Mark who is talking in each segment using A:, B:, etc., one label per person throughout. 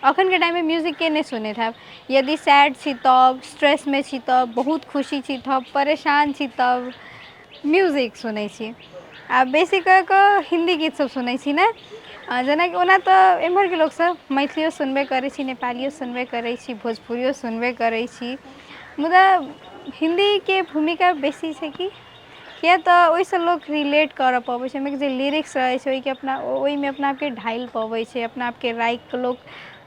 A: अखन के टाइम में म्यूजिक के नहीं सुने था। यदि सैड छी तब, स्ट्रेस में छी तब, बहुत खुशी छी तब, परेशान छी तब म्यूजिक सुनै छी। आ बेसी कऽ हिंदी गीत सब सुनै छी ने। जेना कि ओना तऽ एम्हर के लोग सब मैथिलियो सुनबे करै छी, नेपालियो सुनबे करै छी, भोजपुरियो सुनबे करै छी, मुदा हिंदी के भूमिका बेसी छै कि किया तऽ ओहिसँ लोक रिलेट करऽ पबै छै। ओहिमे जे लिरिक्स रहै छै ओहिके ओहिमे अपना आपके ढालि पबै छै, अपना आपके राखि कऽ लोक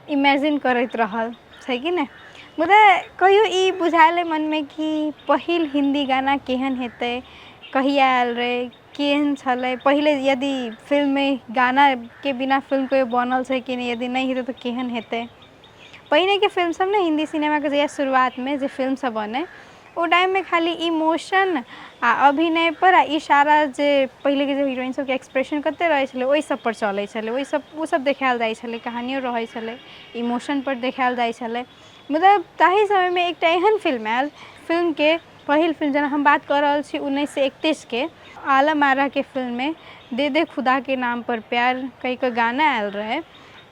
A: इमेजिन करैत रहल छै कि नहि। मुदा कहियो ई बुझायल मनमे कि पहिल हिंदी गाना केहन हेतै, कहिया आयल रहै, केहन छलै पहिले, यदि फिल्ममे गानाके बिना फिल्म कोइ बनल छै कि नहि, यदि नहीं हेतै तऽ केहन हेतै। पहिनेके फिल्म सब ने, हिंदी सिनेमाके जहिया शुरुआतमे जे फिल्म सब बनै ओ टाइममे खाली इमोशन आ अभिनय पर आ इशारा, जे पहिलेके जे हीरोइन सबके एक्सप्रेशन कते रहै छलै ओहि सब पर चलै छलै, ओ सब देखायल जाइ छलै, कहानियो रहै छलै, इमोशन पर देखायल जाइ छलै। मुदा ताहि समयमे एकटा एहन फिल्म आयल, फिल्मके पहिल फिल्म जेना हम बात कऽ रहल छी 1931के आलम आरा के फिल्म में दे दे खुदा के नाम पर प्यार कई के गाना आयल रहे।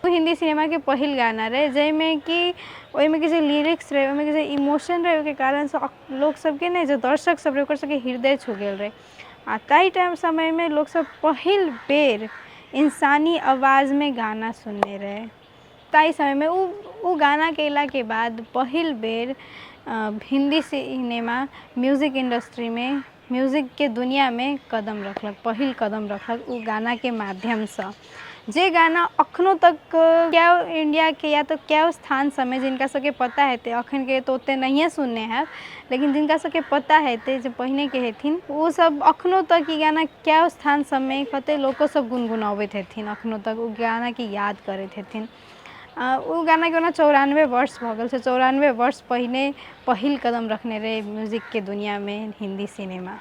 A: वो हिंदी सिनेमा के पहिल गाना रहे, जाहिमे कि ओहिमे के जे लिरिक्स रहे, ओहिमे के जे इमोशन रहे, ओहिके कारण से लोग सबके ने, जे दर्शक सब रहे ओकर सबके हृदय छू गेल रहे। आ ताहि टाइम समय में लोग सब पहिल बेर इंसानी आवाज में गाना सुनने रहे। ताहि समय में उ गाना केला के बाद पहिल बेर हिंदी सिनेमा म्यूजिक इंडस्ट्री में, म्यूजिक के दुनिया में कदम रखलक, पहिल कदम रखलक उ गाना के माध्यम से। जे गाना अखनो तक क्या इंडिया के या तो क्या स्थान समय जिनका सबके पता हेतै, अखन के तो ओते नहिए सुनने हैब, लेकिन जिनका सबके पता हेतै, जे पहिने के हेथिन, वो सब अखनो तक ई गाना क्या स्थान समय कते लोको सब गुनगुनाबैत हेथिन, अखनो तक उ गाना के याद करैत हेथिन। उ गाना के ओना 94 वर्ष भऽ गेल छै, 94 वर्ष पहिने पहिल कदम रखने रहे म्यूजिक के दुनिया में हिंदी सिनेमा।